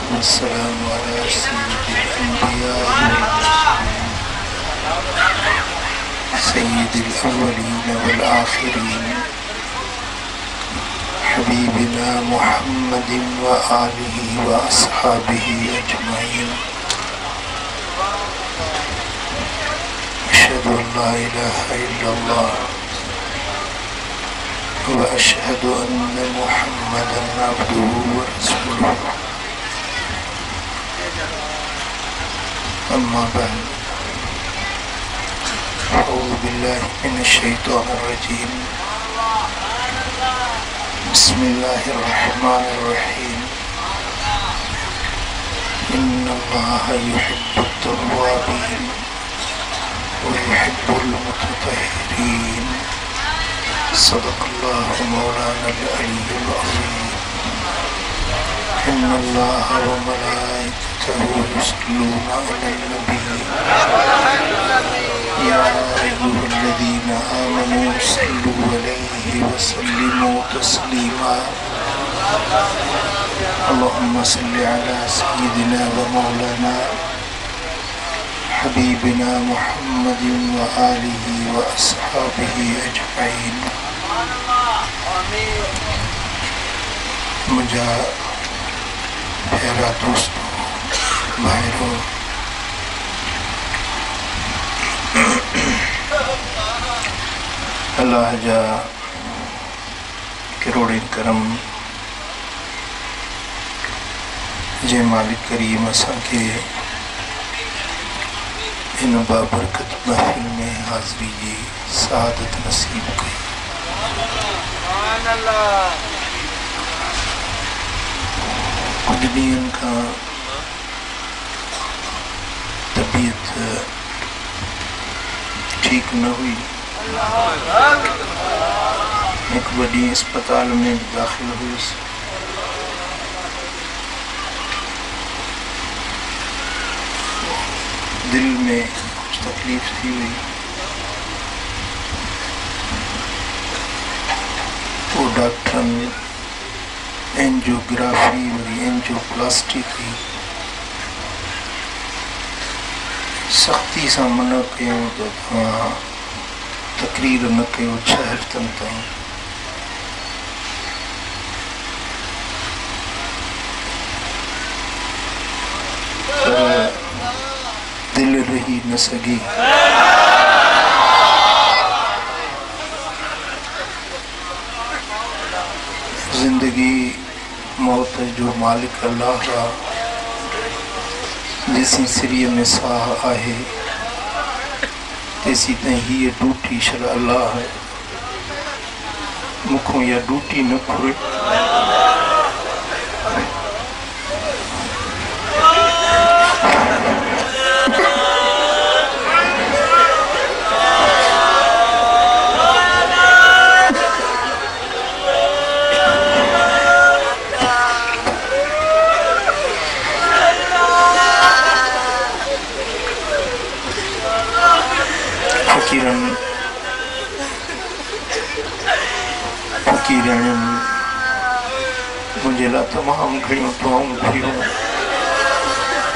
वस्सलामु अला सय्यिदिल अंबिया सय्यिदिल अव्वलीन वल आखिरीन हबीबिना मुहम्मदिन व आलिहि व अस्हाबिहि अजमईन। अशहदु अल्ला इलाहा इल्लल्लाह व अशहदु अन्न मुहम्मदन अब्दुहु व रसूलुहु। अम्मा बाद, अऊज़ु बिल्लाहि मिनश शैतानिर रजीम। बिस्मिल्लाहिर रहमानिर रहीम। इन्नल्लाहा युहिब्बुत तव्वाबीन व युहिब्बुल मुतत्तहिरीन। सदक़ल्लाहु मौलानल अलीयुल अज़ीम। इन्नल्लाहा व मलाइकतहु युसल्लूना अलन नबी या अय्युहल्लज़ीना आमनू सल्लू अलैहि व सल्लिमू तस्लीमा। अल्लाहुम्मा सल्लि अला सय्यिदिना व मौलाना हबीबिना मुहम्मदिन व आलिहि व अस्हाबिहि अजमईन। मुझा प्यारा दोस्तों, भाइयों, अल्लाह जा करोड़े करम जे मालिक करीम असांखे इन बाबरकत महफिल में हाज़री जी सआदत नसीब कई। कुछ ॾींहंनि खां तबीयत ठीक न हुई। एक बड़ी अस्पताल में दाखिल हुई। दिल में कुछ तकलीफ थी हुई। वो डॉक्टर ने एंजियोग्राफी और एंजियोप्लास्टी की सख्ती सां मना कयूं त तव्हां तकरीर न कयो 6 हफ़्तनि ताईं। पर दिल रही न सघी। जिंदगी मौत जो मालिक अल्लाह आहे। जेसी सिरीअ में साह आहे तेसी ताईं हीअ डूटी शल अल्लाह है। मुखों इहा डूटी न फुरे। फकीरनि मुंहिंजे लाइ तमामु घणियूं दुआऊं कयूं।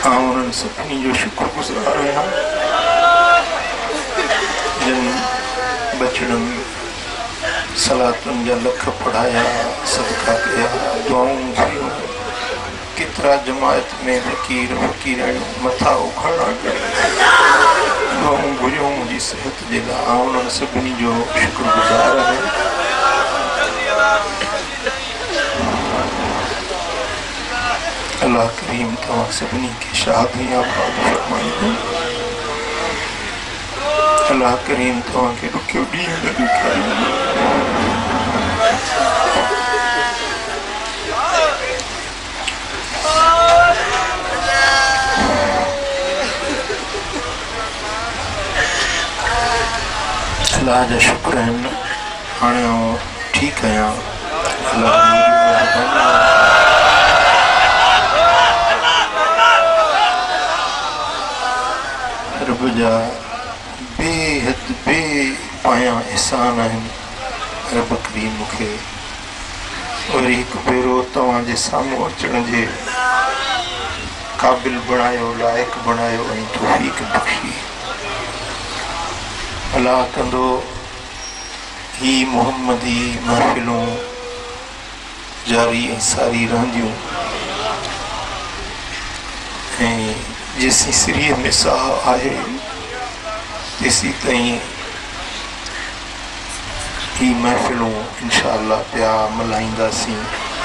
आउं उन्हनि सभिनी जो शुक्रगुज़ार आहियां जिन बचड़नि सलातुनि जा लख पढ़ाया, सदका कया, दुआऊं कयूं। केतिरा जमायत में फ़कीरनि मथा उखाड़ा दुआऊं घुरियूं मुंहिंजी सिहत जे लाइ। आउं उन्हनि सभिनी जो शुक्रगुज़ार आहियां। अल्लाह करीम तव्हां सभिनी खे शादी आबाद फरमाईंदो। अल्लाह करीम तव्हांखे ॾुखियो ॾींहुं न ॾेखारींदो। अल्लाह जा शुक्र आहिनि हाणे आउं ठीकु आहियां। रब जा बेहद बेपाया एहसान आहिनि। रब करीम मूंखे वरी हिकु भेरो तव्हांजे साम्हूं अचण जे काबिल बनायो, लायक बनायो ऐं तौफीक बख्शी। अल्लाह कंदो ही मोहम्मदी महफ़िलूं जारी ऐं सारी रहंदियूं ऐं जेसीं सिरीअ में साह आहे तेसीं ताईं ही महफ़िलूं इंशा अल्लाह पिया मल्हाईंदासीं,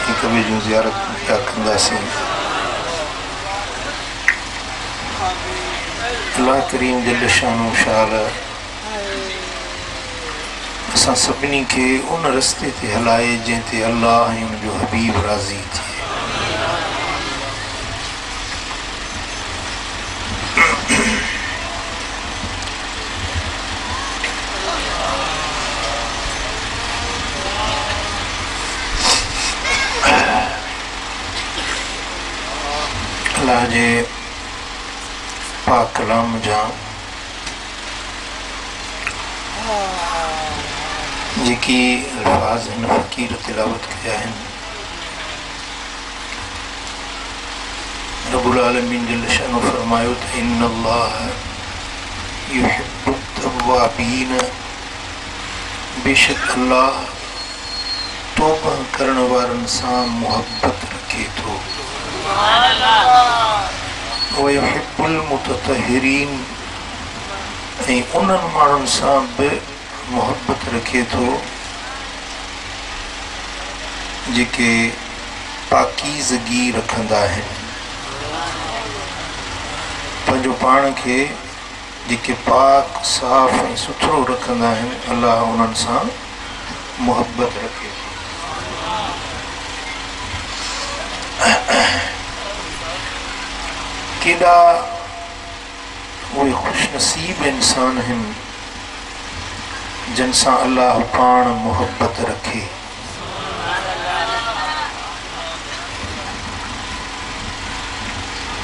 हिक ॿिए जूं ज़ियारत पिया कंदासीं। अल्लाह करीम जल शानो शाल असां सभिनी खे उन रस्ते ते हलाए जंहिं ते अल्लाह ऐं उन जो हबीब राज़ी थिए। अल्लाह जे पाक कलाम जा जेकी अल्फाज़ हिन फ़क़ीर तिलावत कया आहिनि, रब्बुल आलमीन जल शानो फरमायो त इन्नल्लाह युहिब्बुत तव्वाबीन, बेशक अल्लाह तौबा करण वारनि सां मुहब्बत रखे थो। वयुहिब्बुल मुततहिरीन, ऐं उन्हनि माण्हुनि सां बि मुहब्बत रखे थो जेके पाकीज़गी रखंदा आहिनि, पंहिंजो पाण खे जेके पाक साफ़ ऐं सुथरो रखंदा आहिनि, अल्लाह उन्हनि सां मुहब्बत रखे थो। केॾा उहे ख़ुशनसीब इंसान आहिनि जिन सां अल्लाह पाण मुहब्बत रखे।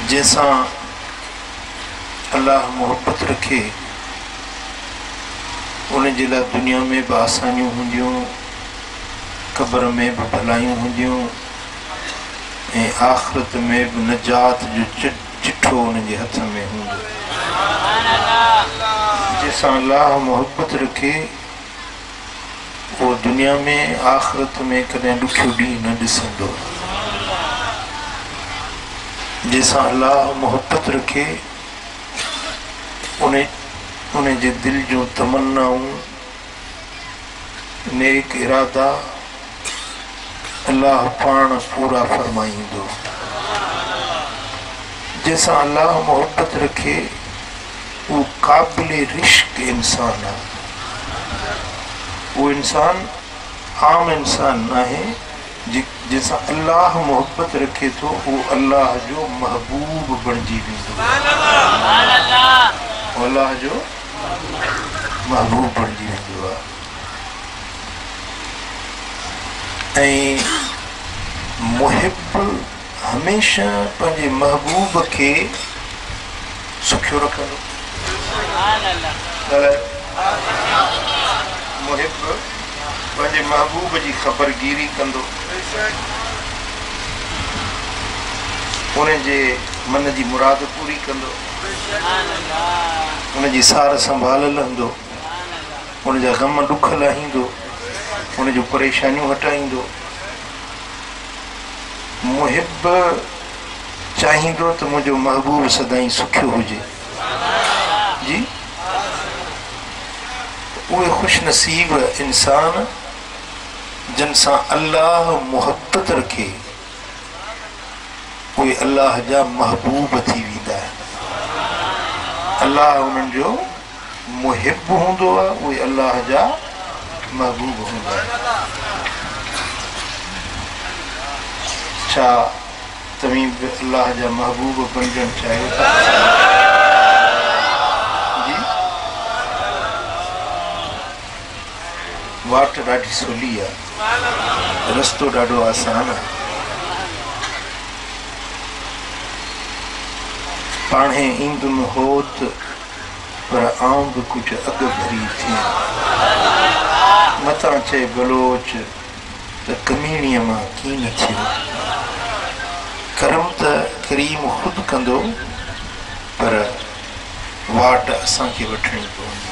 जंहिंसां अल्लाह मुहब्बत रखे उन जे लाइ दुनिया में बि आसानियूं हूंदियूं, क़ब्र में बि भलाइयूं हूंदियूं ऐं आख़िरत में बि नजात जो चिठो उन जे हथ में हूंदो। जंहिंसां अल्लाह मुहब्बत रखे वो दुनिया में आख़िरत में कॾहिं ॾुखियो ॾींहुं न ॾिसंदो। जंहिंसां अल्लाह मुहब्बत रखे उन जे दिल जूं तमन्नाऊं, नेक इरादा अल्लाह पाण पूरा फरमाईंदो। जैसा अल्लाह मोहब्बत रखे वो काबिल रिश्क इंसान है। वो इंसान आम इंसान ना है। जैसा अल्लाह मोहब्बत रखे तो वो अल्लाह जो महबूब बणजी वेंदो। अल्लाह जो महबूब बणजी वेंदो आहे। ऐं मुहिब हमेशा पंहिंजे महबूब खे सुखियो रखंदो। मुहिब पंहिंजे महबूब जी ख़बरगिरी कंदो, उन जे मन जी मुराद पूरी कंदो, उन जी सार संभाल लहंदो, उन जा ग़म ॾुख लाहींदो, उन जूं परेशानियूं हटाईंदो। मुहिब चाहींदो त मुंहिंजो महबूब सदाईं सुखियो हुजे जी। उहे ख़ुशनसीब इंसान जिन सां अल्लाह मुहब्बत रखे उहे अल्लाह जा महबूब थी वेंदा आहिनि। अल्लाह उन्हनि जो मुहिब हूंदो आहे, उहे अल्लाह जा महबूब हूंदा आहिनि। छा तव्हीं बि अल्लाह जा महबूब बणजणु चाहियो था जी? वाट ॾाढी सवली आहे, रस्तो ॾाढो आसान आहे। पाणे ईंदुमि होत पर आऊं बि कुझु अॻु भरी थी। मथां चए बलोच त कमीणीअ मां कीअं न थियो। करम त करीम खुद कंदो पर वाट असांखे वठणी पवंदी।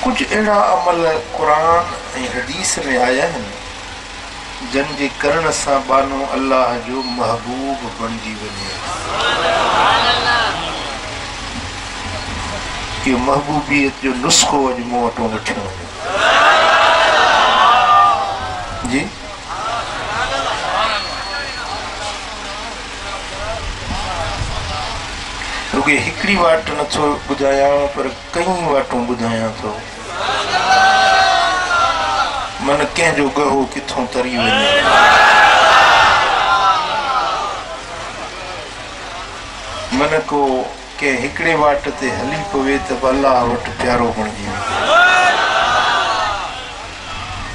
कुछ अहिड़ा अमल क़ुरान ऐं हदीस में आया आहिनि जिन जे करण सां बानो अल्लाह जो महबूब बणिजी वञे। इहो महबूबियत जो नुस्ख़ो अॼु मूं वटि वठियो वञे जी। रुॻे हिकिड़ी वाट नथो ॿुधायां पर कई वाटूं ॿुधायां थो। मन कंहिंजो गहो किथों तरी वञे। मन को के हिकिड़े वाट ते हली पवे त अल्लाह वटि प्यारो बणिजी वञे।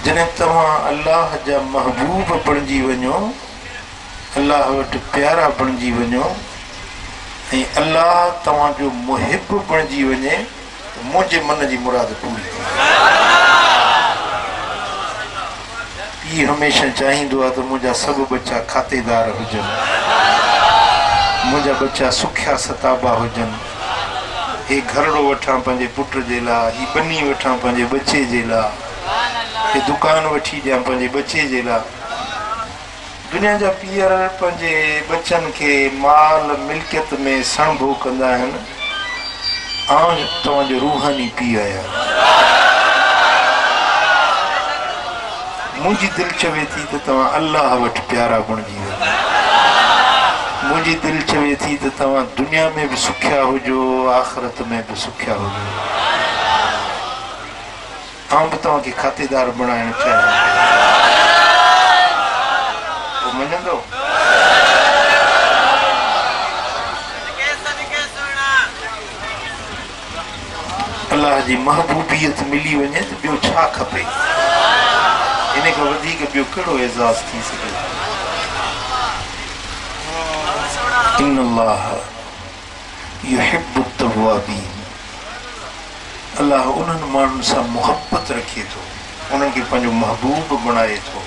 जॾहिं तव्हां अल्लाह जा महबूब बणिजी वञो, अल्लाह वटि प्यारा बणिजी वञो ऐं अल्लाह तव्हांजो मुहिब बणिजी वञे त मुंहिंजे मन जी मुराद पूरी थिए। पीउ हमेशह चाहींदो आहे त मुंहिंजा सभु बच्चा खातेदार हुजनि, मुंहिंजा बच्चा सुखिया सताबा हुजनि। हे घरड़ो वठां पंहिंजे पुट जे लाइ, ही बनी वठां पंहिंजे बचे जे लाइ, हे दुकान वठी ॾियां पंहिंजे बचे जे लाइ। दुनिया जा पीअर पंहिंजे बचनि खे माल मिल्कियत में सणभो कंदा आहिनि। आउं तव्हांजो रूहानी पीउ आहियां। मुंहिंजी दिलि चवे थी त तव्हां अल्लाह वटि प्यारा बणिजी वञो। मुंहिंजी दिलि चवे थी त तव्हां दुनिया में बि सुखिया हुजो, आख़िरत में बि सुखिया हुजो। आउं बि तव्हांखे खातेदार बणाइणु चाहियां। मञंदो? अल्लाह जी महबूबियत मिली वञे त ॿियो छा खपे? इन खां वधीक ॿियो कहिड़ो एज़ाज़ थी सघे? इन्नल्लाह युहिब्बु तव्वाबीन। अल्लाह उन्हनि माण्हुनि सां मुहबत रखे थो, उन्हनि खे पंहिंजो महबूब बणाए थो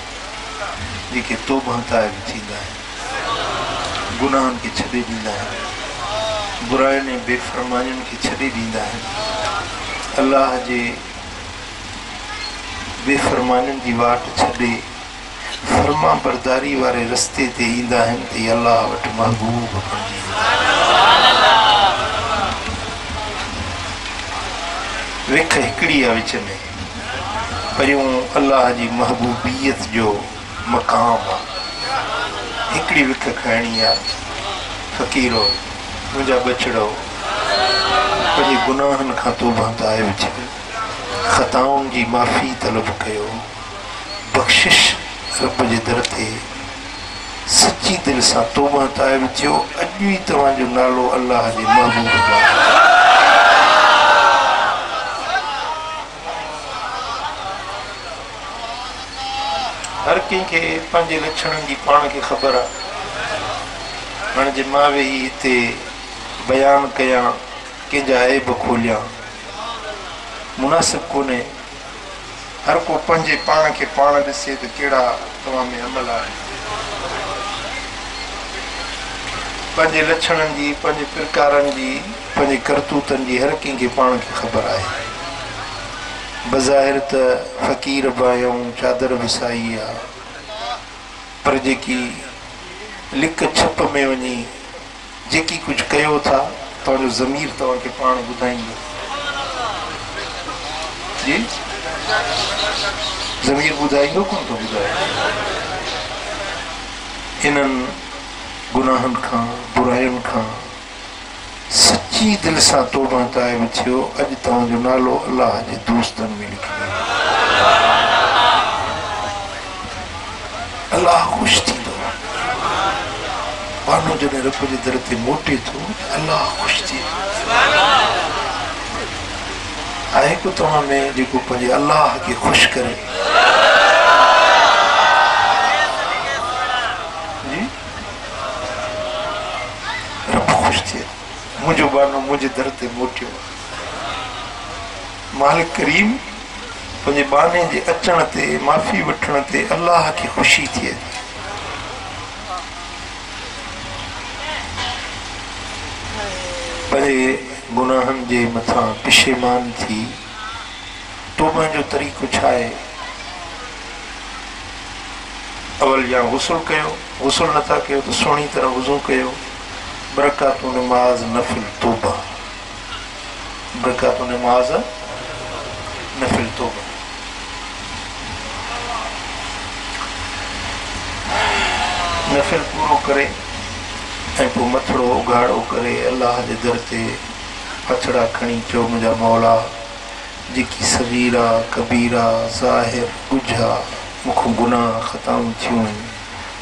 जेके तौबा ताइब थींदा आहिनि, गुनाहनि खे छॾे ॾींदा आहिनि, बुराइयुनि ऐं बेफ़रमानियुनि खे छॾे ॾींदा आहिनि। अल्लाह जे बेफ़रमानियुनि जी वाट छॾे फर्मा बरदारी वारे रस्ते ते ईंदा आहिनि त इहे अल्लाह वटि महबूब बणिजी वञे। विख हिकिड़ी आहे विच में, परियों अल्लाह जी महबूबियत जो मक़ाम आहे। हिकिड़ी विख खाइणी आहे। फ़क़ीरो, मुंहिंजा बछड़ो, पंहिंजे गुनाहनि खां तौबा ताइब थियो, ख़ताउनि जी माफ़ी तलब कयो, बख़्शिश रब जे दर ते सची दिलि सां तौबा ताइब थियो। अॼु ई तव्हांजो नालो अल्लाह जे महबूब आहे। हर कंहिंखे पंहिंजे लक्षणनि जी पाण खे ख़बर आहे। हाणे जे मां वेही हिते बयानु कयां, कंहिंजा ऐब खोलियां, मुनासिब कोन्हे। हर को पंहिंजे पाण खे पाण ॾिसे त कहिड़ा तव्हां में अमल आहे। पंहिंजे लक्षणनि जी, पंहिंजे प्रकारनि जी, पंहिंजे करतूतनि जी हर कंहिंखे पाण खे ख़बर आहे। बज़ाहिर त फ़क़ीर बि आहियूं, चादर विसाई आहे, पर जेकी लिक छप में वञी जेकी कुझु कयो था, तव्हांजो ज़मीर तव्हांखे पाण ॿुधाईंदो जी। ज़मीर ॿुधाईंदो कोन थो ॿुधाए। इन्हनि गुनाहनि खां, बुराइयुनि खां सची दिलि सां तौबा ताइब थियो। अॼु तव्हांजो नालो अल्लाह जे दोस्तनि में लिखी वियो। अल्लाह ख़ुशि थींदो। बानो जॾहिं रब जे दर ते मोटे थो, अल्लाह ख़ुशि थी आहे। को तव्हां में जेको पंहिंजे अल्लाह खे ख़ुशि करे? जी, रब ख़ुशि थिए। मुंहिंजो बानो मुंहिंजे दर ते मोटियो। मालिक करीम पंहिंजे बाने जे अचण ते, माफ़ी वठण ते अल्लाह खे ख़ुशी थिए। पंहिंजे गुनाहनि जे मथां पिशेमान थी तौबा जो तरीक़ो छा आहे? अवल या गुस्ल कयो, गुस्ल नथा कयो त सुहिणी तरह वुज़ू कयो, बरकातु नमाज़ नफ़िल तौबा, बरकातु नमाज़ नफ़िल तौबा। नफ़िल पूरो करे ऐं पोइ मथड़ो उघाड़ो करे अल्लाह जे दर ते हथड़ा खणी चओ मुंहिंजा मौला जेकी सगीरा कबीरा ज़ाहिर ॻुझा मूंखां गुनाह ख़ताऊं थियूं आहिनि,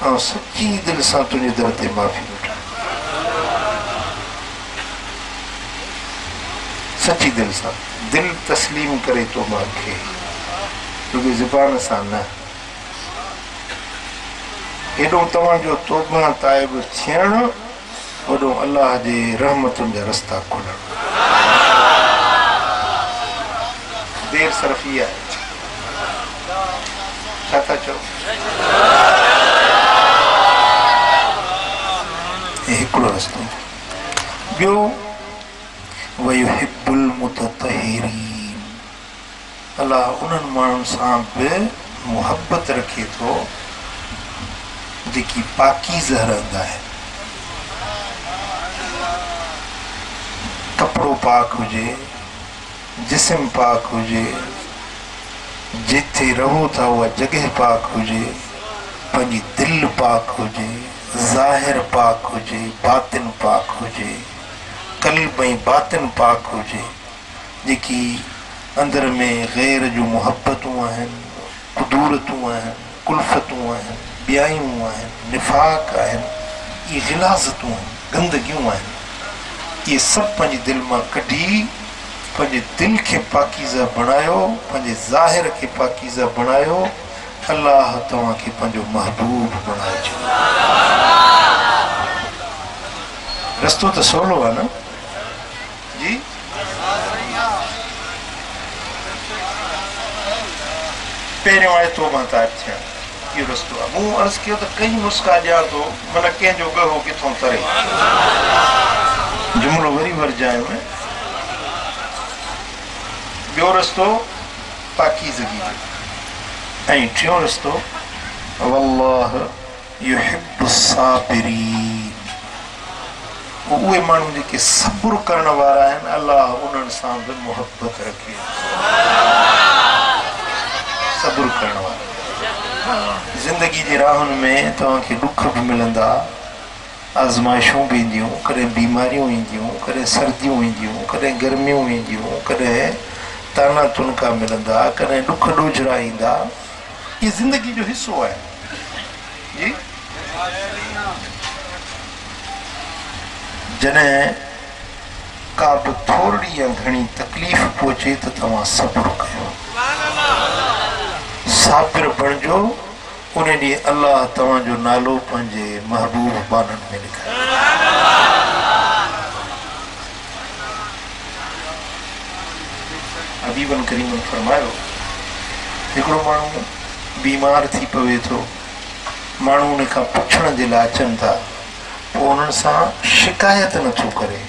ऐं सची दिलि सां तुंहिंजे दर ते माफ़ी वठां, सची दिलि सां, दिलि तस्लीम करे तो मूंखे, छोकी ज़ुबान सां न। एॾो तव्हांजो तौबा ताइब थियणु, वॾो अल्लाह जे रहमतुनि जा रस्ता खुलणु। देर सिर्फ़ इहा आहे। छा था चओ? हिकिड़ो रस्तो। ॿियो वयुहिब्बुल मुततहिरीन, अल्लाह उन्हनि माण्हुनि सां बि मुहबत रखे थो जेकी पाकीज़ रहंदा आहिनि। कपिड़ो पाक हुजे, जिस्म पाक हुजे, जिथे रहो था उहा जॻह पाक हुजे, पंहिंजी दिलि पाक हुजे, ज़ाहिर पाक हुजे, बातिन पाक हुजे, कल्ब ऐं बातिन पाक हुजे, जेकी अंदर में ग़ैर जूं मुहबतूं आहिनि, कुदूरतूं आहिनि, कुल्फ़तूं आहिनि, ॿियायूं आहिनि, निफ़ाक़ आहिनि, इहे गिलाज़तूं आहिनि, गंदगियूं आहिनि, इहे सभु पंहिंजी दिलि मां कढी पंहिंजे दिलि खे पाकीज़ा बणायो, पंहिंजे ज़ाहिर खे पाकीज़ा बणायो। अल्लाह तव्हांखे पंहिंजो महबूब बणाए छॾियो। रस्तो त सवलो आहे न जी? पहिरियों आहे तौबा ताइब थियणु, इहो रस्तो आहे। मूं अर्ज़ु कयो त कई नुस्ख़ा ॾियां थो, माना कंहिंजो गहो किथां तरे, जुमिलो वरी वरजायो में। ॿियो रस्तो पाकीज़गी, ऐं टियों रस्तो वल्लाह युहिब्बुस साबिरीन, उहे माण्हू जेके सब्र करण वारा आहिनि, अल्लाह उन्हनि सां बि मुहबत रखे। सब्र करण वारा। ज़िंदगी जी राहुनि में तव्हांखे ॾुख बि मिलंदा, आज़माइशूं बि ईंदियूं, कॾहिं बीमारियूं ईंदियूं, कॾहिं सर्दियूं ईंदियूं, कॾहिं गर्मियूं ईंदियूं, कॾहिं ताना तुनका मिलंदा, कॾहिं ॾुख ॾोजरा ईंदा। इहे ज़िंदगी जो हिसो आहे जी। जॾहिं का बि थोरी या घणी तकलीफ़ पहुचे त तव्हां सब्र कयो, साबिर बणिजो। उन ॾींहुं अल्लाह तव्हांजो नालो पंहिंजे महबूब बाननि में लिखायो। हबीबन करीमन फरमायो, हिकिड़ो माण्हू बीमार थी पवे थो, माण्हू उन खां पुछण जे लाइ अचनि था, पोइ उन्हनि सां शिकायत नथो करे,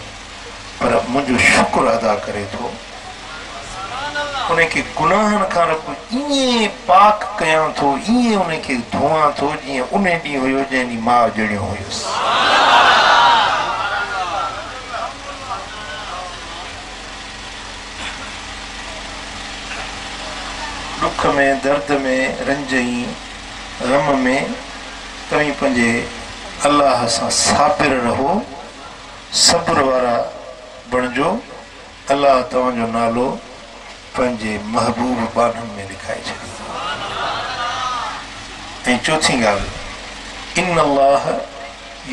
पर मुंहिंजो शुक्र अदा करे थो। उनखे गुनाहनि खां रब ईअं पाक कयां थो, ईअं उनखे धोआं थो जीअं उन ॾींहुं हुयो जंहिं ॾींहुं मां ॼणियो हुयुसि। दुख में, दर्द में, रंज ऐं ग़म में तव्हीं पंहिंजे अल्लाह सां साबिर रहो, सब्र वारा बणिजो। अल्लाह तव्हांजो नालो पंहिंजे महबूब बाननि में लिखाए छॾियो। ऐं चौथी ॻाल्हि, इन अल्लाह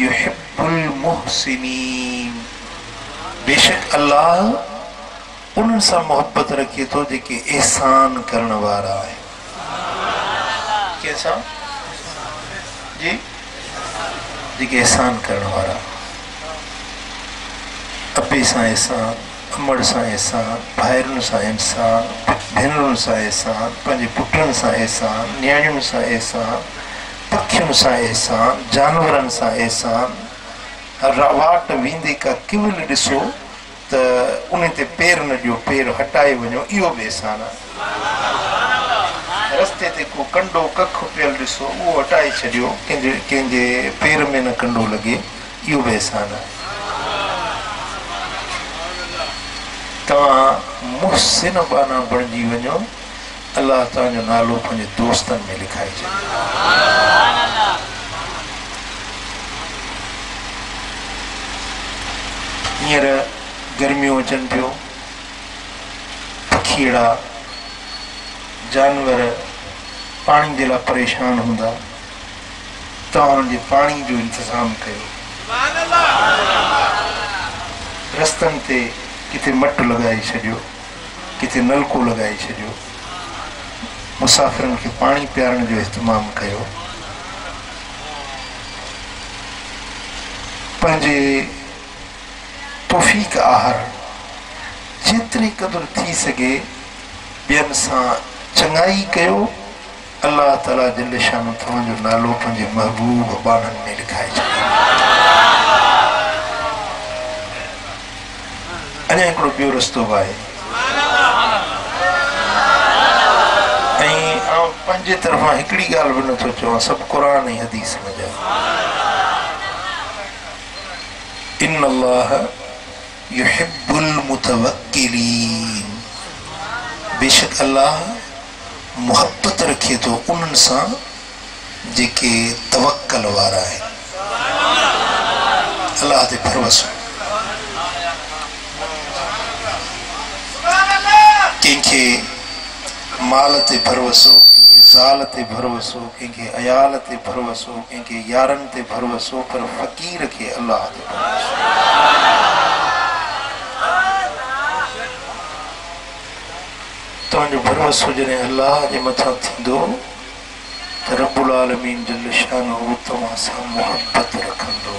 युहिब्बुल मुहसिनीन, बेशक अल्लाह उन्हनि सां मोहबत रखे थो जेके एहसान करण वारा आहिनि। कंहिंसां जी? जेके एहसान करण वारा, अबे सां एहसान, अमड़ सां एहसान, भाइरुनि सां एहसान, भेनरुनि सां एहसान, पंहिंजे पुटनि सां एहसान, नियाणियुनि सां एहसान, पखियुनि सां एहसान, जानवरनि सां एहसान। वाट वेंदे का केवल ॾिसो त उन ते पेर न ॾियो, पेर हटाए वञो, इहो बि एहसान आहे। रस्ते ते को कंडो कख पियल ॾिसो, उहो हटाए छॾियो, कंहिंजे पेर में न कंडो लॻे, इहो बि एहसान आहे। तव्हां मुहसिन बाना बणिजी वञो, अलाह तव्हांजो नालो पंहिंजे दोस्तनि में लिखाए छॾियो। हींअर गर्मियूं अचनि पियो, पखीड़ा जानवर पाणी जे लाइ परेशान हूंदा, तव्हां हुननि जे पाणी जो इंतज़ाम कयो। रस्तनि ते किथे मटु लॻाए छॾियो, किथे नलको लॻाए छॾियो, मुसाफ़िरनि खे पाणी पीआरण जो इस्तेमाल कयो। पंहिंजे तौफ़ीक़ आहार जेतिरी क़दुरु थी सघे ॿियनि सां चङाई कयो। अलाह ताला जल शान तव्हांजो नालो पंहिंजे महबूब बाननि में लिखाए छॾियो। अञा हिकिड़ो ॿियो रस्तो बि आहे, ऐं आउं पंहिंजे तरफ़ां हिकिड़ी ॻाल्हि बि नथो चवां, सभु क़ुर ऐं हदीस में जा। इन अल्लाह युहिब्बुल मुतवक्किलीन, बेशक अल्लाह मोहब्बत रखे थो उन्हनि सां जेके तवक्कल वारा आहिनि, अल्लाह ते भरोसो। कंहिंखे माल ते भरोसो, कंहिंखे ज़ाल ते भरोसो, कंहिंखे अयाल ते भरोसो, कंहिंखे यारनि ते भरोसो, पर फ़क़ीर खे अल्लाह ते भरोसो। तव्हांजो भरोसो जॾहिं अल्लाह जे मथां थींदो त रब्बुल आलमीन जल शानहू तव्हां सां मोहबत रखंदो।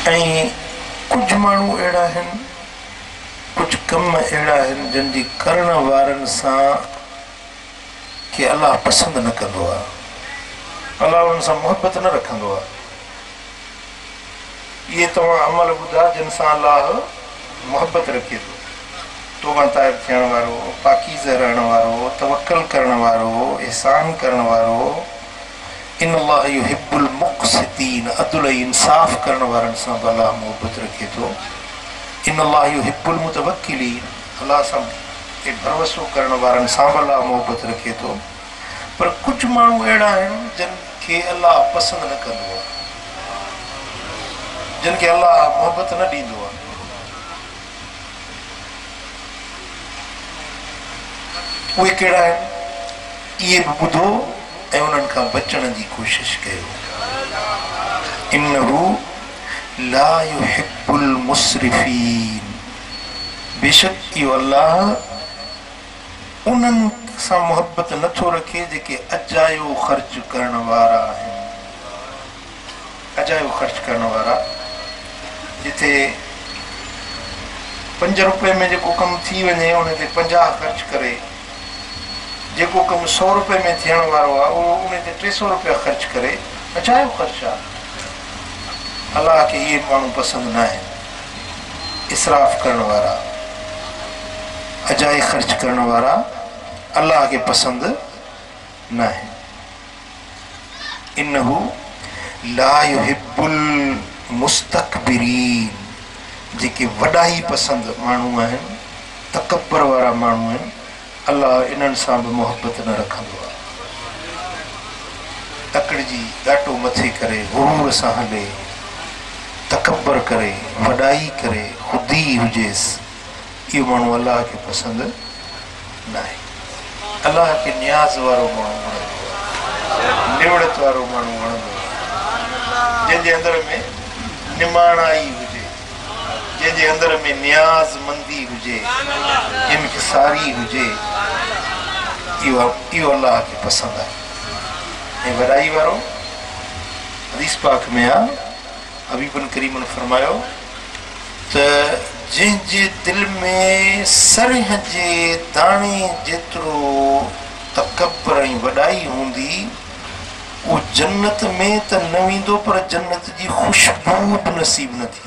ऐं कुझु माण्हू अहिड़ा आहिनि, कुझु कम अहिड़ा आहिनि जिन जी करण वारनि सां खे अलाह पसंदि न कंदो आहे, अलाह उन्हनि सां मोहबत न रखंदो आहे। इहे तव्हां अमल ॿुधा जिन सां अलाह मोहबत रखे थो। तौबा ताइब थियण वारो, पाकीज़ रहण वारो, तवक्कल करण वारो, एहसान करण वारो। इन अल्लाह युहिब्बुल मुक़सितीन, अदल ऐं इंसाफ़ करण वारनि सां बि अलाह मोहबत रखे थो। इन अल्लाह युहिब्बुल मुतवक्किलीन, अलाह सां भरोसो करण वारनि सां बि अलाह मोहबत रखे थो। पर कुझु माण्हू अहिड़ा आहिनि जिन खे अलाह पसंदि न कंदो आहे, जिन खे अलाह मोहबत न ॾींदो आहे। उहे कहिड़ा आहिनि, इहे बि ॿुधो ऐं उन्हनि खां बचण जी कोशिश कयो। इन्नहु ला युहिब्बुल मुस्रिफीन, बेशक इहो अल्लाह उन्हनि सां मोहबत नथो रखे जेके अजायो ख़र्च करण वारा आहिनि। अजायो ख़र्च करण वारा, जिथे 5 रुपए में जेको कमु थी वञे उन ते 50 ख़र्च करे, जेको कमु 100 रुपए में थियण वारो आहे उहो उन ते 300 रुपया ख़र्च करे, अजायो ख़र्च आहे। अलाह खे इहे माण्हू पसंदि न आहिनि। इसराफ़ करण वारा, अजाए ख़र्च करण वारा अल्लाह खे पसंदि न आहिनि। इन्नहु ला युहिब्बुल मुस्तकबिरीन, जेके वॾाई पसंदि माण्हू आहिनि, तकबर वारा माण्हू आहिनि, अल्लाह इन्हनि सां बि मोहबत न रखंदो आहे। तकड़िजी ॾाटो मथे करे, गुरूर सां हले, तकबर करे, वॾाई करे, ख़ुदी हुजेसि, इहो माण्हू अल्लाह खे पसंदि न आहे। अल्लाह खे न्याज़ वारो माण्हू वणंदो आहे, निवड़त वारो माण्हू वणंदो आहे, जंहिंजे अंदर में निमाणाई हुजे, जंहिंजे अंदर में न्याज़मंदी हुजे, इंकिसारी हुजे, इहो अल्लाह खे पसंदि आहे। ऐं वॾाई वारो हदीस पाक में आहे, हबीबन करीमन फरमायो त जंहिंजे दिलि में सरह जे दाणे जेतिरो तकबर ऐं वॾाई हूंदी वो जन्नत में त न वेंदो पर जन्नत जी खुशबू बि नसीब न थी।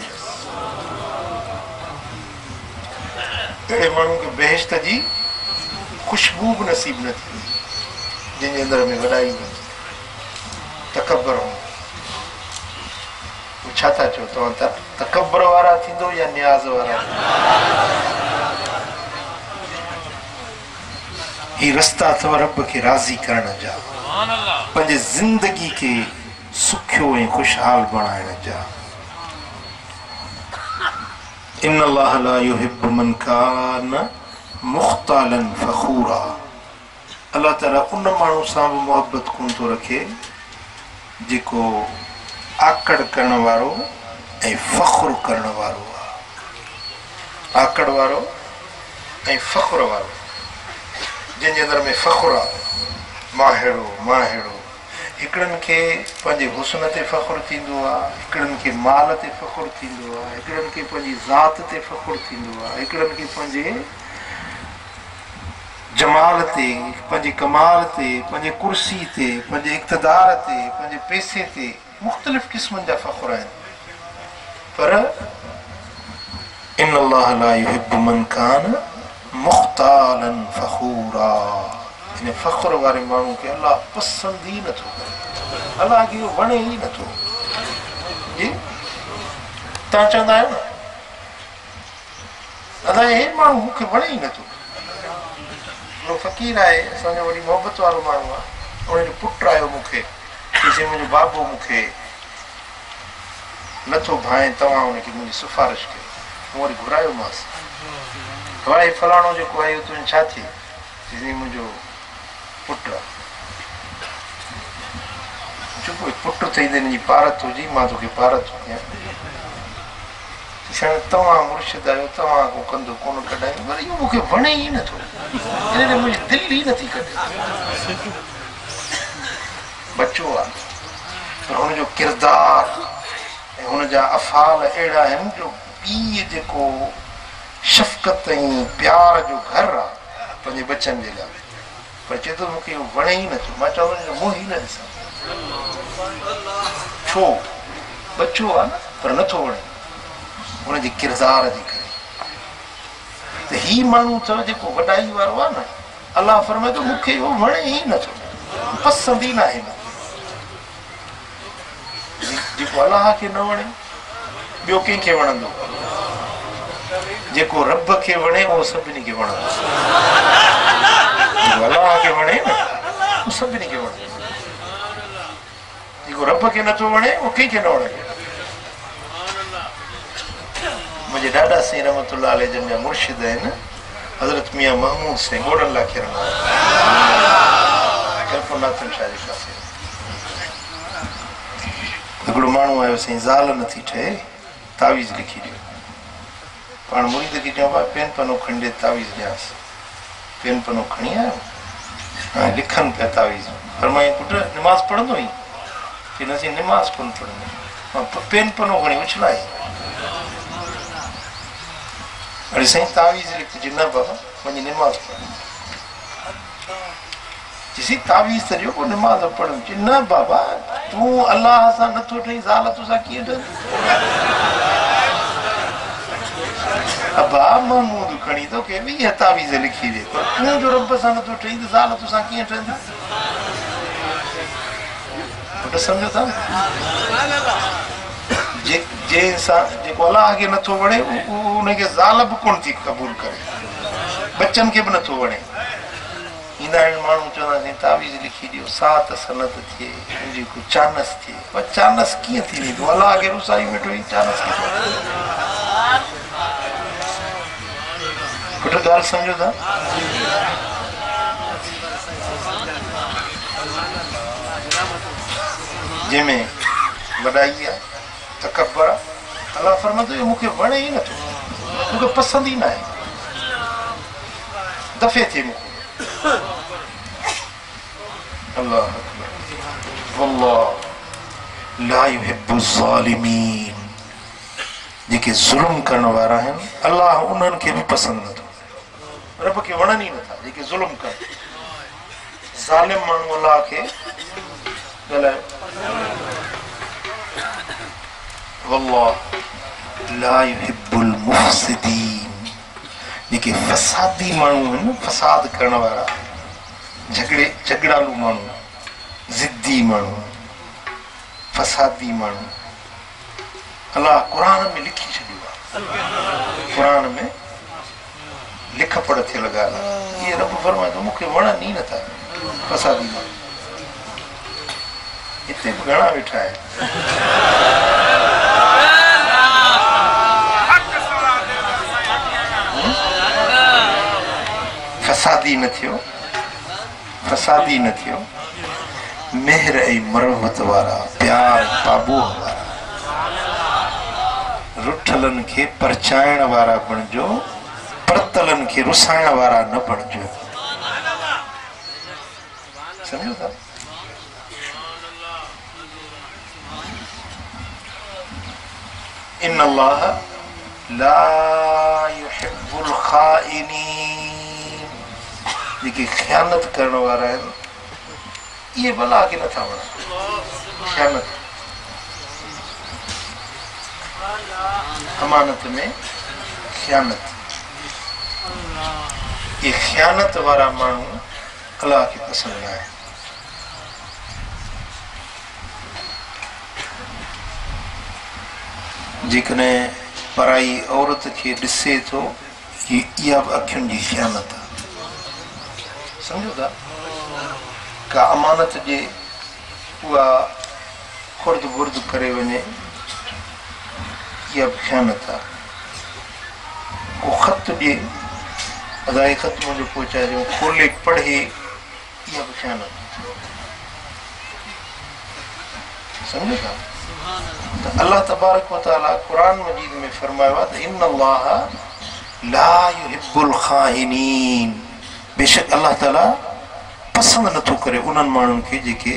अहिड़े माण्हू खे बेहिश्त जी खुशबू बि नसीब न थी जंहिंजे अंदर में वॾाई हूंदी तकबर हूंदो। छा था चओ तव्हां तकबर वारा थींदो या न्याज़ वारा? ही रस्ता अथव रब खे राज़ी करण जा, पंहिंजे ज़िंदगी खे सुखियो ऐं खुशहाल बणाइण जा। इन अल्लाह ला युहिब्बु मन कान मुख्तालन फखूरा। अल्लाह ताला उन माण्हू सां बि मोहबत कोन थो रखे जेको आकड़ करण वारो ऐं फ़ख्रु करण वारो आहे। आकड़ वारो ऐं फ़ख्र वारो, जंहिंजे अंदर में फ़ख्रु आहे, मां अहिड़ो। हिकिड़नि खे पंहिंजे हुस्न ते फ़ख्रु थींदो आहे, हिकिड़नि खे माल ते फ़ख्रु थींदो आहे, हिकिड़नि खे पंहिंजी ज़ात ते फ़ख्रु थींदो आहे, हिकिड़नि खे पंहिंजे जमाल ते, पंहिंजे कमाल ते, पंहिंजे कुर्सी ते, पंहिंजे इक़्तिदार ते, पंहिंजे पैसे ते, मुख़्तलिफ़ क़िस्मनि जा फ़ख्र आहिनि। पर इन अल्लाह ला युहिब्बु मन कान मुख्तालन फखूरा। इन फ़ख्र वारे माण्हू खे अल्लाह पसंदि ई नथो करे, अल्लाह खे इहो वणे ई नथो। जी तव्हां चवंदा आहियो न अदा हे माण्हू मूंखे वणे ई नथो। फ़क़ीर आहे, असांजो वरी मोहबत वारो माण्हू आहे, उनजो पुटु आयो मूंखे चईं मुंहिंजो बाबो मूंखे नथो भाए, तव्हां हुनखे मुंहिंजी सिफारिश कयो। मूं वरी घुरायोमांसि, भाई फलाणो जेको आहे तुंहिंजो छा थी? चईं मुंहिंजो पुटु आहे। चुप पुटु अथई त हिनजी पारत हुजी, मां तोखे पारत थो कयां। तव्हां मुर्शिद आहियो, तव्हां को कंदो कोन कढायो, पर इहो मूंखे वणे ई नथो, इन मुंहिंजी दिलि ई नथी कढे। बचो आहे पर हुनजो किरदार ऐं हुनजा अफ़ाल अहिड़ा आहिनि जो पीउ जेको शफ़क़त ऐं प्यार जो घर आहे पंहिंजे बचनि जे लाइ, पर चए थो मूंखे इहो वणे ई नथो। मां चवंदो मुंहुं ई न ॾिसां, छो? बचो आहे न पर नथो वणे हुनजे किरदार जे करे। त ही माण्हू अथव जेको वॾाई वारो आहे न, अलाह फरमाए थो मूंखे इहो वणे ई नथो, पसंदि ई न आहे। जेको अलाह खे न वणे ॿियो कंहिंखे वणंदो? जेको रब खे वणे उहो सभिनी खे वणंदो। जेको अलाह खे वणे न उहो सभिनी खे वणंदो। जेको रब खे नथो वणे उहो कंहिंखे न वणंदो। मुंहिंजे ॾाॾा साईं रहमतुल्लाह अलैह जन जा मुर्शिद आहिनि हज़रत मियां महमूद साईं गोड़नि लाइ खेरंदा कल्पनाथन शाह जे पासे। हिकिड़ो माण्हू आयो, साईं ज़ाल नथी ठहे, तावीज़ लिखी ॾियो। पाण मुरीद खे चऊं पिया पेन पनो खणी ॾे, तावीज़ ॾियांसि। पेन पनो खणी आयो, हाणे लिखनि पिया तावीज़। पर मां पुटु निमाज़ पढ़ंदो ई? की न साईं निमाज़ कोन पढ़ंदो। मां पेन पनो खणी उछलाई। अरे साईं तावीज़ लिख। जी न बाबा वञी निमाज़ पढ़। चईं तावीज़ त ॾियो पोइ निमाज़ पढ़ूं। चई न बाबा तूं अलाह सां नथो ठही, ज़ाल तोसां कीअं ठहंदी? अबा महमूद खणी तोखे 20 तावीज़ लिखी ॾे, पर तूं जो रब सां नथो ठही त ज़ाल तोसां कीअं ठहंदी? पुटु सम्झो था, जंहिंसां जेको अलाह खे नथो वणे उनखे ज़ाल बि कोन थी क़बूल करे, बच्चनि खे बि नथो वणे। ईंदा आहिनि माण्हू चवंदा तावीज़ लिखी ॾियो, सात सनत थिए, मुंहिंजी को चानस थिए। पर चानस कीअं थींदी? तूं अलाह खे रुसाई वेठो ई चानस कीअं? पुटु ॻाल्हि सम्झो था? जंहिंमें वॾाई आहे, तकबर आहे, अलाह फरमाईंदो इहो मूंखे वणे ई नथो, मूंखे पसंदि ई न आहे, दफ़े थिए मूंखे। अल्लाह अकबर। वल्लाह ला युहिब्बु ज़ालिमीन। जेके ज़ुल्म करण वारा आहिनि अलाह उन्हनि खे बि पसंदि नथो, रब खे वणनि ई नथा जेके ज़ुल्म कनि। ज़ालिम माण्हू अल्लाह खे ॻाल्हायो वल्लाह ला युहिब्बुल मुफ़्सिदीन जेके फसादी माण्हू आहिनि फसाद करण वारा झगड़ालू माण्हू ज़िद्दी माण्हू फसादी माण्हू अल्लाह क़ुरान में लिखी छॾियो आहे क़ुरान में लिख पढ़ थियल ॻाल्हि आहे इहे रब फरमाए थो मूंखे वणनि ई नथा फसादी माण्हू हिते बि घणा वेठा आहिनि फसादी न थियो मेहर ऐं मरहमत वारा प्यार बाबू वारा रुठलनि खे परचाइण वारा बणिजो परतलनि खे रुसाइण वारा न बणिजो सम्झो था इन अल्लाह ला युहिब्बुल खाइनीन जेके ख़यानत करण वारा आहिनि इहे भला के नथा वणनि ख़यानत अमानत में ख़यानत ये ख़यानत वारा माण्हू अल्लाह खे पसंदि न आहे जेकॾहिं पराई औरत खे ॾिसे थो इहा बि अखियुनि जी ख़यानत आहे सम्झो था का अमानत जे उहा खुर्द बुर्द करे वञे इहा बि ख़यानत आहे को ख़त ॾिए अदाए ख़त मुंहिंजो पहुचाइजो खोले पढ़े इहा बि ख़यानत सम्झो था त अल्लाह तबारक व तआला क़ुरान मजीद में फरमायो आहे त इन अल्लाह ला युहिब्बुल खाइनीन बेशक अल्लाह ताला पसंदि नथो करे उन्हनि माण्हुनि खे जेके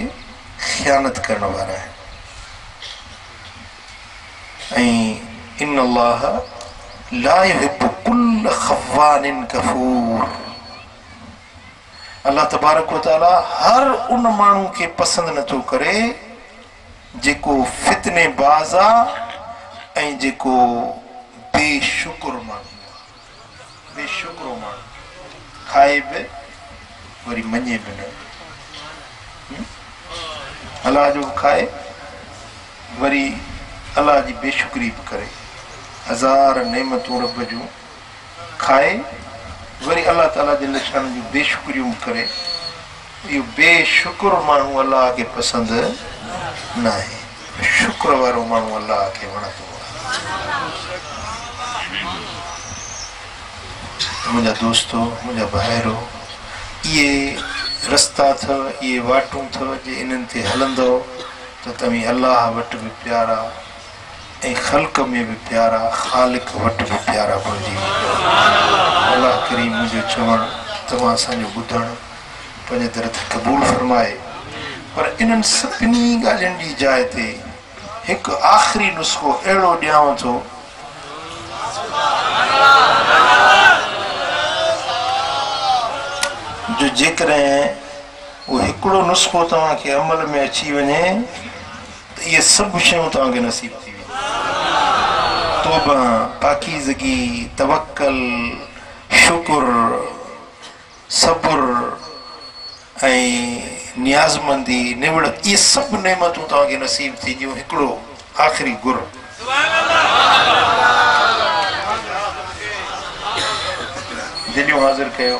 ख़यानत करण वारा आहिनि ऐं इन अल्लाह ला युहिब्बु कुल्ल ख़व्वानिन कफूर अल्लाह तबारक व तआला हर उन माण्हू खे पसंदि नथो करे जेको फितने बाज़ आहे ऐं जेको बेशुक्र माण्हू बेशुक्रो माण्हू खाए बि वरी मञे बि न अल्लाह जो खाए वरी अल्लाह जी बेशुक्री बि करे हज़ार नेमतूं रब जूं खाए वरी अल्लाह ताला जे लशान जूं बेशुक्रियूं करे इहो बेशुक्र माण्हू अल्लाह खे पसंदि न आहे शुक्र वारो माण्हू अल्लाह खे वणंदो आहे मुंहिंजा दोस्तो मुंहिंजा भाइरो इहे रस्ता अथव इहे वाटूं अथव जे इन्हनि ते हलंदो त तव्हीं अल्लाह वटि बि प्यारा ऐं ख़ल्क़ में बि प्यारा ख़ालिक वटि बि प्यारा बणिजी वेंदो अल्लाह करीम मुंहिंजो चवणु तव्हां असांजो ॿुधणु पंहिंजे दर ते क़बूल फरमाए पर इन्हनि सभिनी ॻाल्हियुनि जी जाइ ते हिकु आख़िरी नुस्ख़ो अहिड़ो ॾियांव थो जो जेकॾहिं उहो हिकिड़ो नुस्ख़ो तव्हांखे अमल में अची वञे त इहे सभु शयूं तव्हांखे नसीब थी वेंदियूं तौबा पाकीज़गी तवक्कल शुकुर सब्र ऐं नियाज़मंदी निवड़त इहे सभु नेमतूं तव्हांखे नसीब थींदियूं हिकिड़ो आख़िरी गुर दिलियूं हाज़िर कयो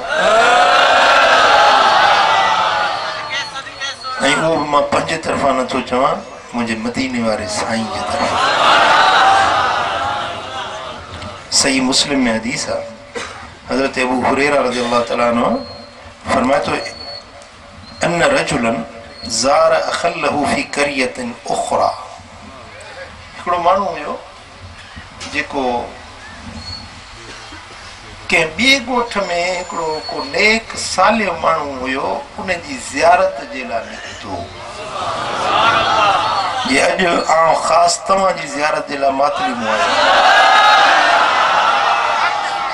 ऐं उहो बि मां पंहिंजे तरफ़ां नथो चवां मुंहिंजे मदीने वारे साईं जे तरफ़ां सही मुस्लिम में हदीस आहे हज़रत अबू हुरैरा रज़ियल्लाहु तआला अन्हु फरमाए थो अन रजुलन ज़ार अखल लहू फी करियतिन उखरा हिकिड़ो माण्हू हुयो जेको कंहिं ॿिए ॻोठ में हिकिड़ो को नेक सालियो माण्हू हुयो उन जी ज़ियारत जे लाइ निकितो जे अॼु आउं ख़ासि तव्हांजी ज़ियारत जे लाइ मातली मूं आहियां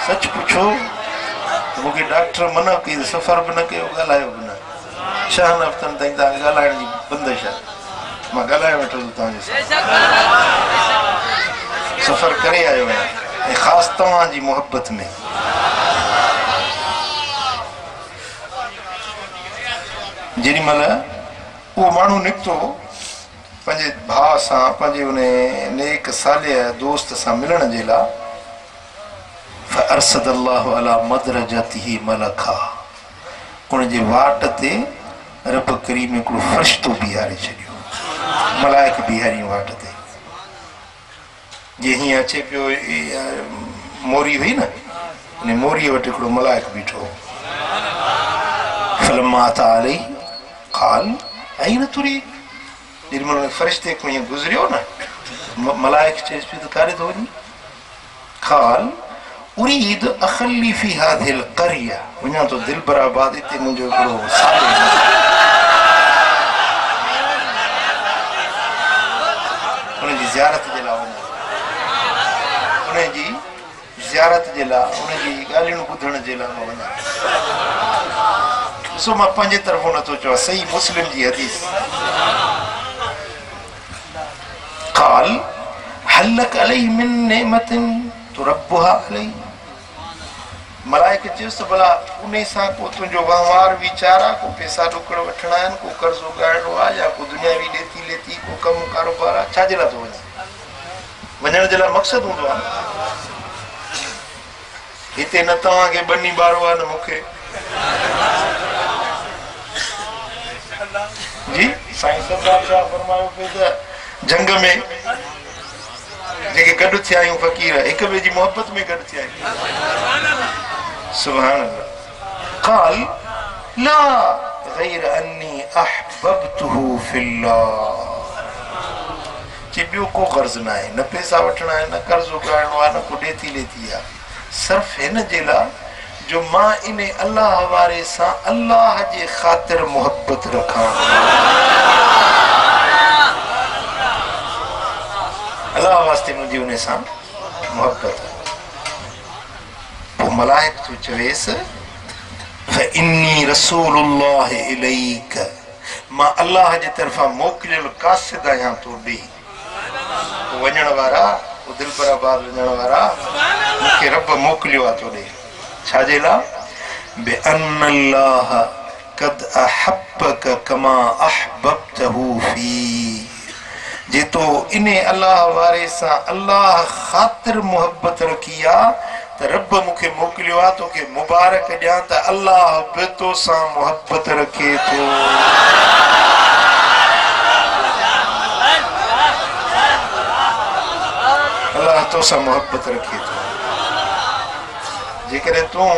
सच पुछो त मूंखे डॉक्टर मना कई सफ़र बि न कयो ॻाल्हायो बि न 6 हफ़्तनि ताईं तव्हां ॻाल्हाइण जी बंदिश आहे मां ॻाल्हाए वेठो तव्हांजे सफ़र करे आयो आहियां ऐं ख़ासि तव्हांजी मुहबत में जेॾी महिल उहो माण्हू निकितो पंहिंजे भाउ सां पंहिंजे उन नेक सालिह दोस्त सां मिलण जे लाइ فأرسل الله على مدرجته ملكا उन जे वाट ते रब करीम हिकिड़ो फ़रिश्तो बीहारे छॾियो मलाइक बीहारी वाट ते जीअं हीअं अचे पियो मोरी हुई न उन मोरीअ वटि हिकिड़ो मलाइक बीठो फलम्मा अता अलैहि क़ाल ऐन तुरीद जेॾी महिल उन फ़रिश्ते खां हीअं गुज़रियो न मलाइक चएसि पियो त काॾे थो वञे क़ाल उरीद अखली फी हादिल क़रिया वञा तो दिलबराबाद हिते मुंहिंजो हिकिड़ो साले उनजी ज़ियारत जे लाइ वञा उनजी ज़ियारत जे लाइ उनजी ॻाल्हियूं ॿुधण जे लाइ मां वञा ॾिसो मां पंहिंजे तरफ़ो नथो चवां सही मुस्लिम जी हदीस क़ाल हल लक अलैहि मिन नेमतिन तुरब्बुहा अलैहि मलाइक चयुसि त भला उन सां को तुंहिंजो वहिंवार वीचार आहे को पैसा ॾुकड़ वठणा आहिनि को कर्ज़ उगाइणो आहे या को दुनियावी ॾेती लेती को कमु कारोबार आहे छाजे लाइ थो वञे वञण जे लाइ मक़सदु हूंदो आहे हिते न तव्हांखे ॿनी ॿारो आहे न मूंखे जी साईं सरदार शाह फरमायो पियो त जंग में जेके गॾु थिया आहियूं फ़क़ीर हिक ॿिए जी मोहबत में गॾु थिया आहियूं सुभान अल्लाह क़ाल ला गैर अन्नी अहबब्तुहु फिल्लाह जे ॿियो को ग़र्ज़ न आहे न पैसा वठणा आहिनि न कर्ज़ उगाइणो आहे न को ॾेती लेती आहे सिर्फ़ु हिन जे लाइ जो मां इन अलाह वारे सां अलाह जे ख़ातिर मोहबत रखां अलाह वास्ते मुंहिंजी उन सां मोहबत पोइ मलाइक तूं चवेसि फइन्नी रसूलुल्लाह इलैक मां अलाह जे तरफ़ां मोकिलियल कासिद आहियां तो ॾे वञण वारा दिलबराबाद वञण वारा मूंखे रब मोकिलियो आहे तो ॾे छाजे लाइ बिअन्न अल्लाह क़द अहब्बक कमा अहबब्तहु फी जे तो इन अलाह वारे सां अलाह ख़ातिर मोहबत रखी आहे त रब मूंखे मोकिलियो आहे तोखे मुबारक ॾियां त अलाह बि तो सां मोहबत रखे थो अलाह तो सां मोहबत रखे थो जेकॾहिं तूं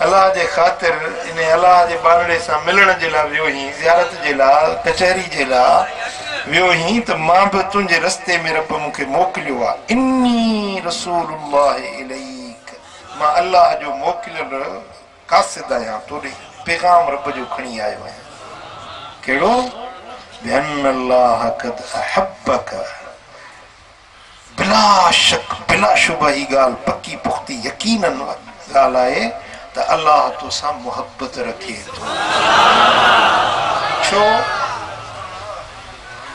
अलाह जे ख़ातिर इन अलाह जे बानड़े सां मिलण जे लाइ वियो हुई ज़ियारत जे लाइ कचहरी जे लाइ वियो हुई त मां बि तुंहिंजे रस्ते में रब मूंखे मोकिलियो आहे इन्नी रसूलुल्लाह इलैक मां अलाह जो मोकिलियल कासिद आहियां तोॾे पैगाम रब जो खणी आयो आहियां कहिड़ो बिअन्न अल्लाह क़द अहब्बक बिला शक बिला शुबह ही ॻाल्हि पकी पुख्ती यकीनन ॻाल्हि आहे त अलाह तोसां मोहबत रखे थो छो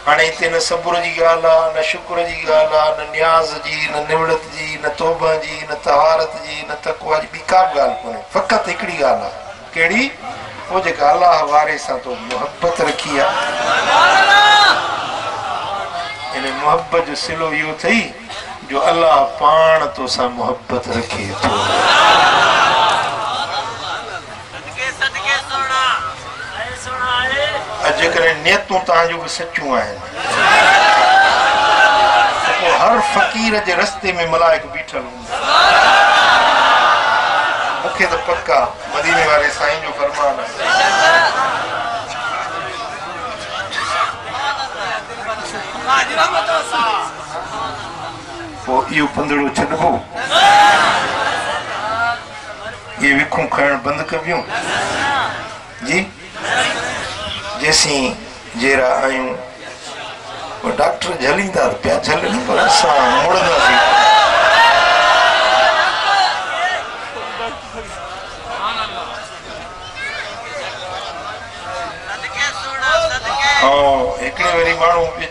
हाणे हिते न सबुर जी ॻाल्हि आहे न शुक्र जी ॻाल्हि आहे न न्याज़ जी न निवड़त जी न तौबा जी न तहारत जी न तक़वा जी ॿी का बि ॻाल्हि कोन्हे फ़क़ति हिकिड़ी ॻाल्हि आहे कहिड़ी उहो जेका अलाह वारे सां तो मोहबत रखी आहे इन मोहबत जो सिलो इहो अथई जो अलाह पाण तोसां मोहबत रखे थो जेकॾहिं नियतूं तव्हांजूं बि सचियूं आहिनि पोइ हर फ़क़ीर जे रस्ते में मलाइक बीठल हूंदा मूंखे त पक्का मदीने वारे साईं जो फरमान आहे पोइ इहो पंदड़ो छॾिबो इहे विखूं खाइण बंदि कबियूं जी जेसीं जहिड़ा आहियूं डॉक्टर झलींदा पिया झलनि पर असां मुड़ंदासीं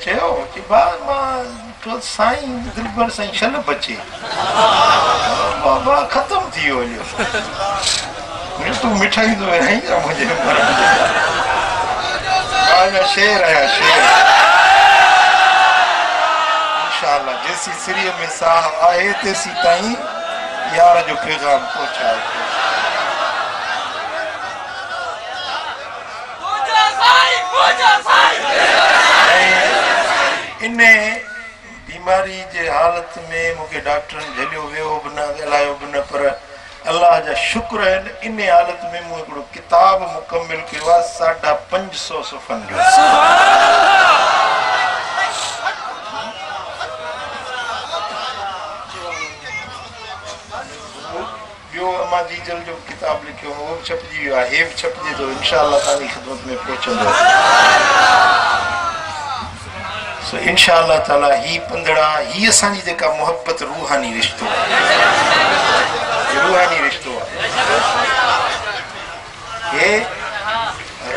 चयो कि बाद मां तो साईं दिलबर साईं छल बचे बाबा खत्म थी वियो हलियो तूं मिठाई तो रही मुंहिंजे आया शेर आया शेर इंशाअल्लाह जेसी सिरीअ में साह आहे तेसी ताईं यार जो पैगाम पहुंचाए इन बीमारी जे हालत में मूंखे डॉक्टरनि झलियो वियो बि न ॻाल्हायो बि न पर अल्लाह जा शुक्र आहिनि इन हालत में मूं हिकिड़ो किताब मुकमिल कयो आहे 550 सुफ़्हनि जो ॿियो अमा जीजल जो किताब लिखियो उहो बि छपजी वियो आहे हे बि छपजे थो इंशाअल्लाह तव्हांजी ख़िदमत में पहुचंदो सो इंशाअल्लाह ताला ही पंदड़ा ही असांजी जेका मोहब्बत रूहानी रिश्तो आहे रूहानी रिश्तो आहे हे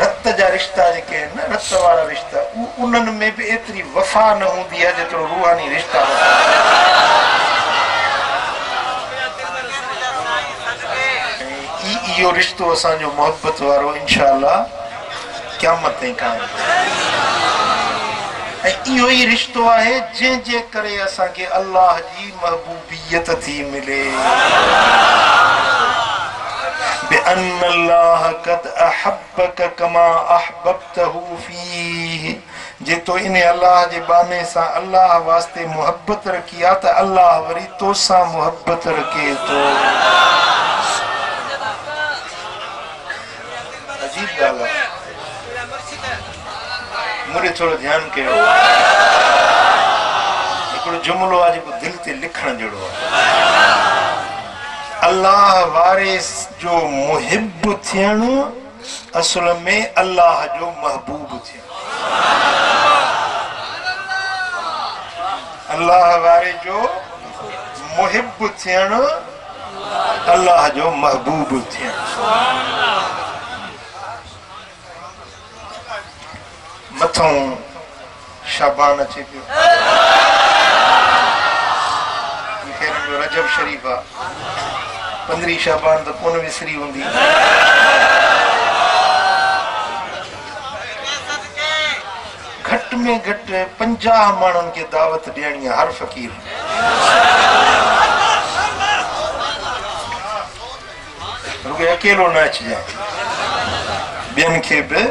रत जा रिश्ता जेके आहिनि न रत वारा रिश्ता उन्हनि में बि एतिरी वफ़ा न हूंदी आहे जेतिरो रूहानी रिश्ता इहो रिश्तो असांजो मोहब्बत वारो इंशाअल्लाह क़यामत ताईं कायम ऐं इहो ई रिश्तो आहे जंहिंजे करे असांखे अल्लाह जी महबूबियत थी मिले بأن الله قد أحبك كما أحببته فيه जे तो इन अल्लाह जे बाने सां अल्लाह वास्ते मोहब्बत रखी आहे त अल्लाह वरी तो सां मोहब्बत रखे थो अजीब ॻाल्हि आहे मुरे थोरो ध्यानु कयो हिकिड़ो जुमिलो आहे जेको दिलि ते लिखण जहिड़ो आहे अल्लाह वारे जो मुहिब थियणु असल में अल्लाह जो महबूब थियणु अल्लाह वारे जो मुहिब थियणु अल्लाह जो महबूब थियणु मथों शाबान अचे पियो रजब शरीफ आहे 15 शाबान त कोन विसरी हूंदी घट में घट 50 माण्हुनि खे दावत ॾियणी आहे हर फ़कीर रुॻो अकेलो न अचिजांइ ॿियनि खे बि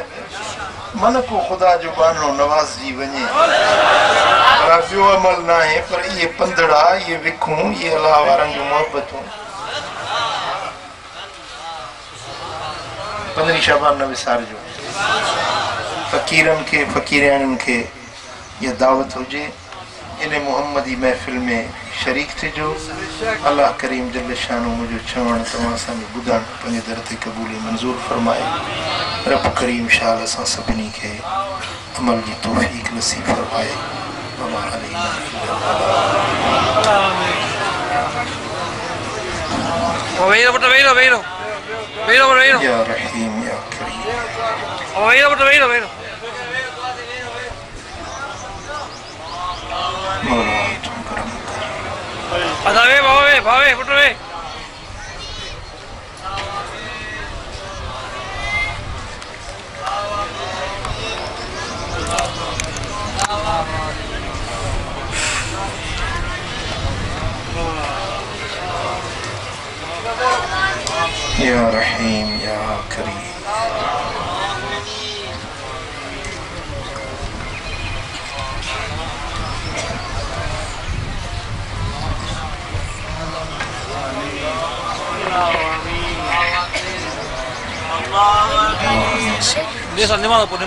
मन को ख़ुदा जो बानो नवाज़जी वञे पर ॿियो अमल न आहे पर इहे पंदड़ा इहे विखूं इहे अलाह वारनि जूं मोहबतूं 15 शाबान न विसारिजो फ़कीरनि खे फ़कीराणियुनि खे इहा दावत हुजे इन मुहम्मदी महफ़िल में शरीक थिजो अल्लाह करीम जल शानो मुंहिंजो चवणु तव्हां असांजो ॿुधणु पंहिंजे दर ते क़बूली मंज़ूर फरमाए रब करीम शाल असां सभिनी खे अमल जी तौफ़ीक़ नसीब फरमाए या रहीम या करीम मौला तुम करम कर या रहीम या करीम Dia sal, ni mana pun.